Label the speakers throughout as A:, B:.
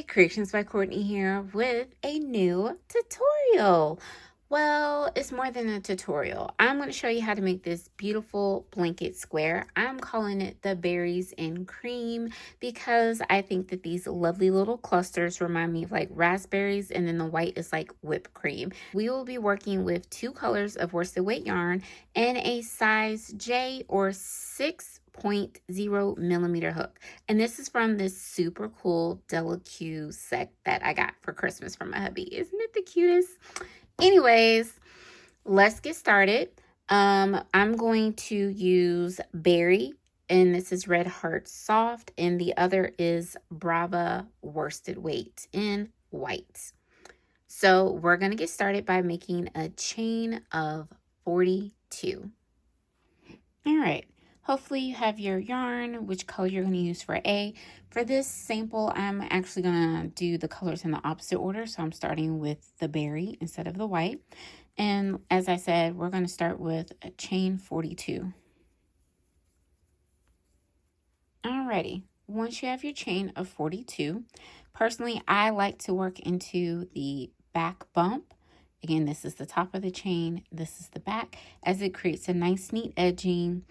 A: Creations by Courtney here with a new tutorial. Well, it's more than a tutorial. I'm going to show you how to make this beautiful blanket square. I'm calling it the berries and cream because I think that these lovely little clusters remind me of like raspberries, and then the white is like whipped cream. We will be working with 2 colors of worsted weight yarn and a size J or 6.0 millimeter hook. And this is from this super cool Della Q set that I got for Christmas from my hubby. Isn't it the cutest? Anyways, let's get started. I'm going to use Berry, and this is Red Heart Soft, and the other is Brava Worsted Weight in white. So we're going to get started by making a chain of 42. All right. Hopefully you have your yarn, which color you're going to use for A. For this sample, I'm actually going to do the colors in the opposite order. So I'm starting with the berry instead of the white. And as I said, we're going to start with a chain 42. Alrighty. Once you have your chain of 42, personally, I like to work into the back bump. Again, this is the top of the chain, this is the back, as it creates a nice neat edging,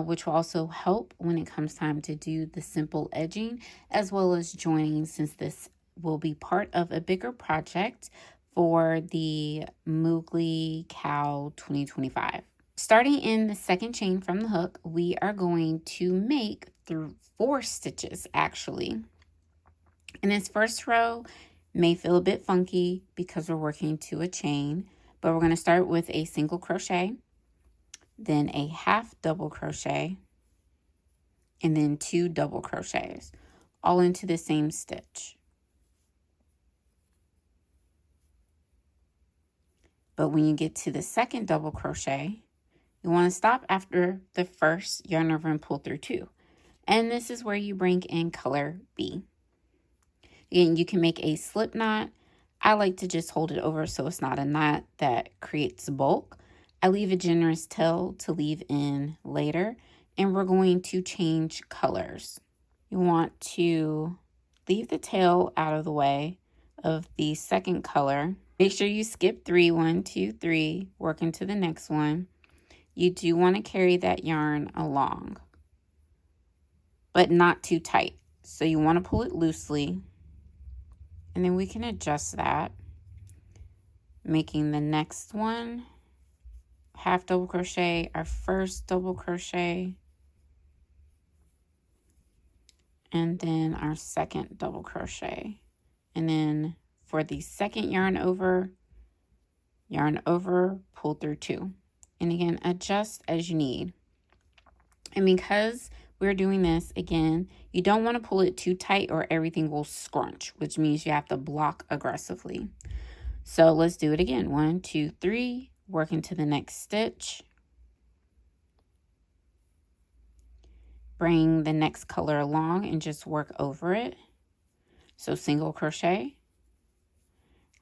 A: which will also help when it comes time to do the simple edging, as well as joining, since this will be part of a bigger project for the Moogly CAL 2025. Starting in the second chain from the hook, we are going to make through 4 stitches actually. In this first row, may feel a bit funky because we're working to a chain, but we're going to start with a single crochet, then a half double crochet, and then 2 double crochets, all into the same stitch. But when you get to the second double crochet, you want to stop after the first yarn over and pull through 2. And this is where you bring in color B. Again, you can make a slip knot. I like to just hold it over so it's not a knot that creates bulk. I leave a generous tail to leave in later, and we're going to change colors. You want to leave the tail out of the way of the second color. Make sure you skip 3, 1, 2, 3, work into the next one. You do want to carry that yarn along, but not too tight. So you want to pull it loosely. And then we can adjust that, making the next one half double crochet, our first double crochet, and then our second double crochet. And then for the second yarn over, pull through 2. And again, adjust as you need. And because we're doing this, again, you don't want to pull it too tight or everything will scrunch, which means you have to block aggressively. So let's do it again. 1, 2, 3, work into the next stitch. Bring the next color along and just work over it. So single crochet,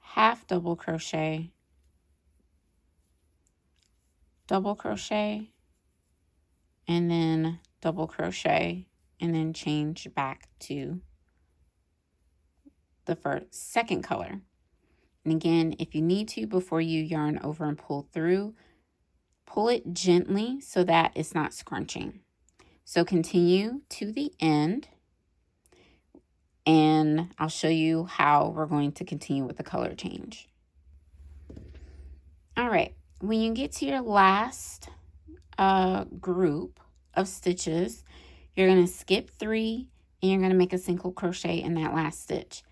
A: half double crochet, double crochet, and then double crochet, and then change back to the second color. And again, if you need to, before you yarn over and pull through, pull it gently so that it's not scrunching. So continue to the end, and I'll show you how we're going to continue with the color change. All right, when you get to your last group of stitches, you're going to skip 3 and you're going to make a single crochet in that last stitch.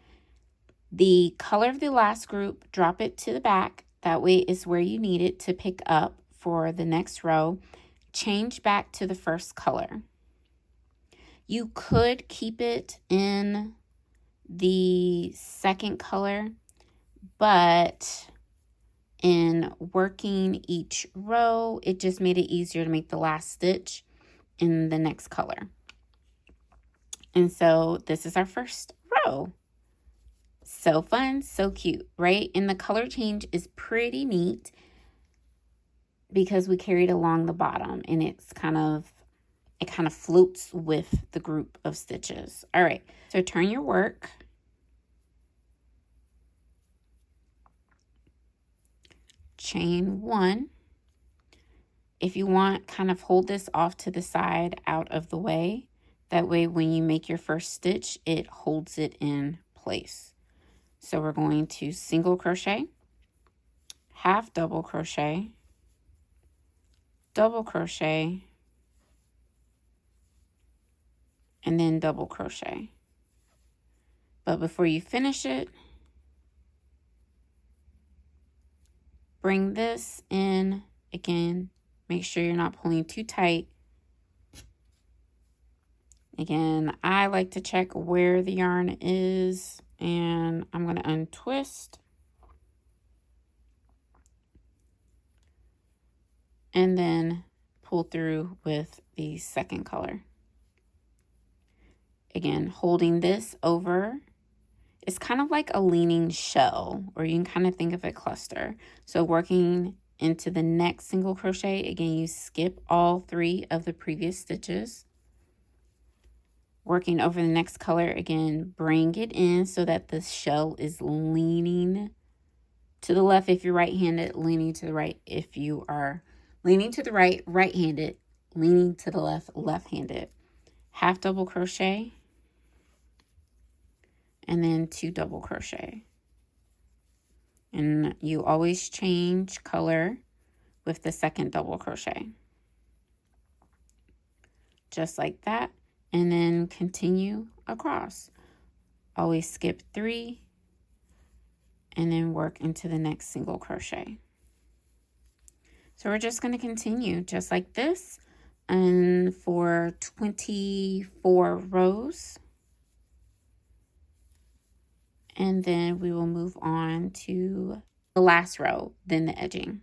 A: The color of the last group, drop it to the back. That way is where you need it to pick up for the next row. Change back to the first color. You could keep it in the second color, but in working each row, it just made it easier to make the last stitch in the next color. And so this is our first row. So fun, so cute, right? And the color change is pretty neat because we carried along the bottom, and it kind of floats with the group of stitches. All right, so turn your work chain 1. If you want, kind of hold this off to the side out of the way. That way when you make your first stitch, it holds it in place. So we're going to single crochet, half double crochet, double crochet, and then double crochet. But before you finish it, bring this in again. Make sure you're not pulling too tight. Again, I like to check where the yarn is, and I'm going to untwist. And then pull through with the second color. Again, holding this over. It's kind of like a leaning shell, or you can kind of think of a cluster. So working into the next single crochet, again, you skip all 3 of the previous stitches. Working over the next color, again, bring it in so that the shell is leaning to the left if you're right-handed, leaning to the right if you are leaning to the right, right-handed, leaning to the left, left-handed. Half double crochet, and then 2 double crochet. And you always change color with the second double crochet. Just like that. And then continue across. Always skip 3 and then work into the next single crochet. So we're just going to continue just like this and for 24 rows. And then we will move on to the last row, then the edging.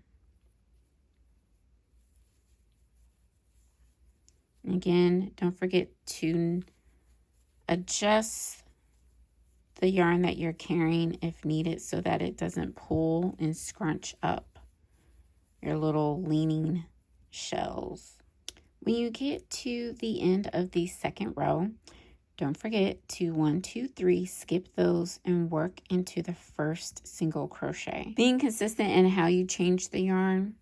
A: Again, don't forget to adjust the yarn that you're carrying if needed so that it doesn't pull and scrunch up your little leaning shells. When you get to the end of the second row, don't forget to 1, 2, 3, skip those and work into the first single crochet. Being consistent in how you change the yarn.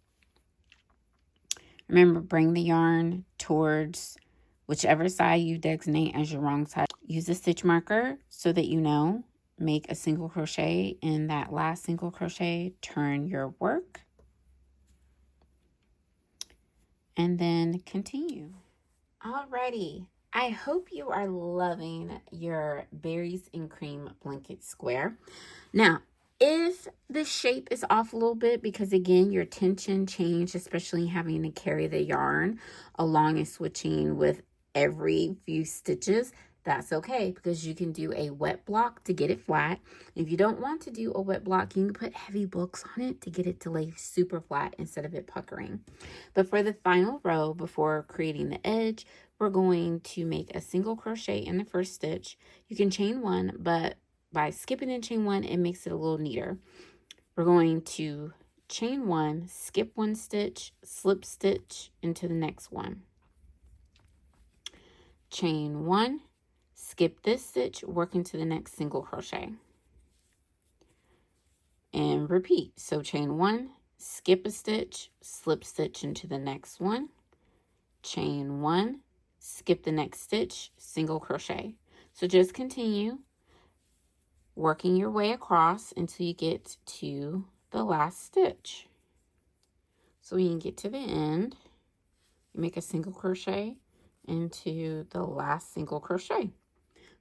A: Remember, bring the yarn towards whichever side you designate as your wrong side. Use a stitch marker so that you know. Make a single crochet in that last single crochet. Turn your work. And then continue. Alrighty. I hope you are loving your berries and cream blanket square. Now, if the shape is off a little bit, because again, your tension changed, especially having to carry the yarn along and switching with every few stitches, that's okay, because you can do a wet block to get it flat. If you don't want to do a wet block, you can put heavy books on it to get it to lay super flat instead of it puckering. But for the final row, before creating the edge, we're going to make a single crochet in the first stitch. You can chain 1, but by skipping in chain 1, it makes it a little neater. We're going to chain 1, skip 1 stitch, slip stitch into the next one. Chain 1, skip this stitch, work into the next single crochet. And repeat. So chain 1, skip a stitch, slip stitch into the next one. Chain 1, skip the next stitch, single crochet. So just continue working your way across until you get to the last stitch. So when you get to the end, you make a single crochet into the last single crochet.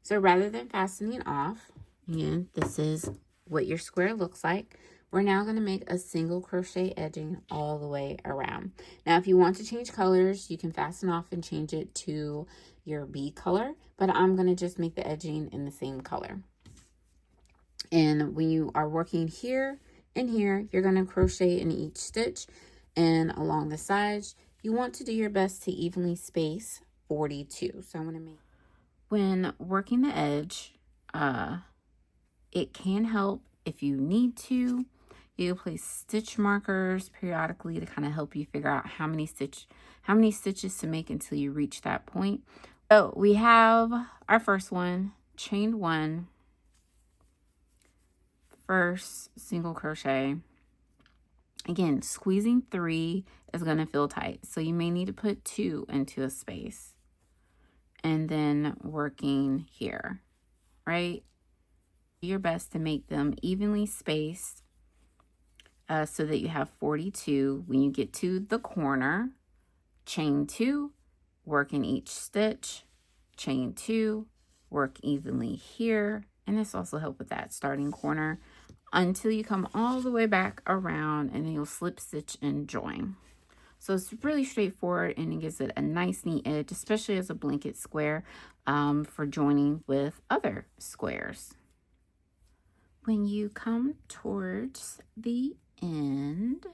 A: So rather than fastening off, again, this is what your square looks like. We're now going to make a single crochet edging all the way around. Now, if you want to change colors, you can fasten off and change it to your bee color, but I'm going to just make the edging in the same color. And when you are working here and here, you're going to crochet in each stitch, and along the sides, you want to do your best to evenly space 42. So I'm going to make, when working the edge, it can help if you need to. You place stitch markers periodically to kind of help you figure out how many stitches to make until you reach that point. So we have our first one, chain 1, first single crochet, Again, squeezing 3 is going to feel tight. So you may need to put 2 into a space. And then working here, right? Do your best to make them evenly spaced so that you have 42. When you get to the corner, chain 2, work in each stitch, chain 2, work evenly here. And this also helps with that starting corner until you come all the way back around, and then you'll slip stitch and join. So it's really straightforward, and it gives it a nice neat edge, especially as a blanket square for joining with other squares. When you come towards the end,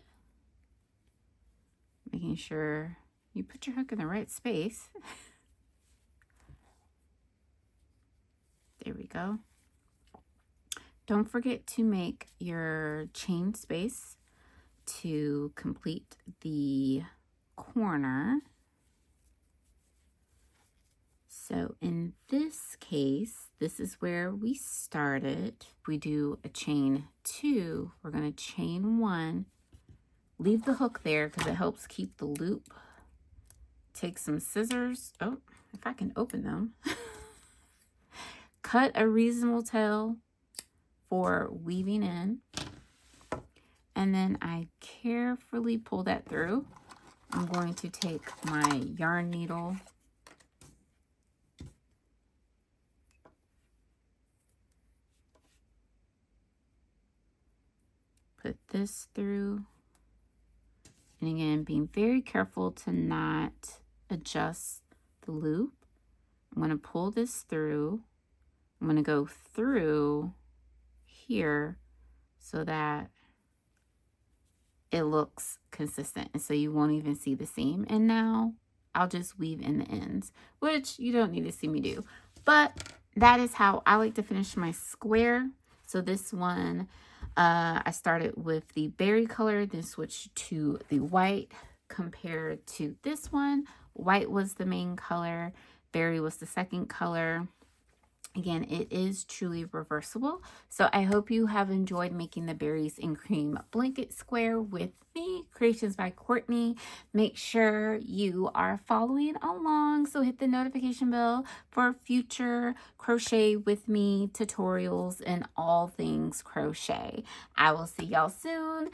A: making sure you put your hook in the right space. There we go. Don't forget to make your chain space to complete the corner. So in this case, this is where we started. We do a chain 2, we're going to chain 1, leave the hook there because it helps keep the loop. Take some scissors. Oh, if I can open them. Cut a reasonable tail for weaving in. And then I carefully pull that through. I'm going to take my yarn needle, put this through. And again, being very careful to not adjust the loop. I'm going to pull this through. I'm going to go through here so that it looks consistent, and so you won't even see the seam. And now I'll just weave in the ends, which you don't need to see me do, but that is how I like to finish my square. So this one, I started with the berry color, then switched to the white. Compared to this one, white was the main color, berry was the second color. Again, it is truly reversible. So I hope you have enjoyed making the berries and cream blanket square with me, Creations by Courtney. Make sure you are following along. So hit the notification bell for future crochet with me tutorials and all things crochet. I will see y'all soon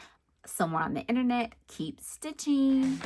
A: somewhere on the internet. Keep stitching.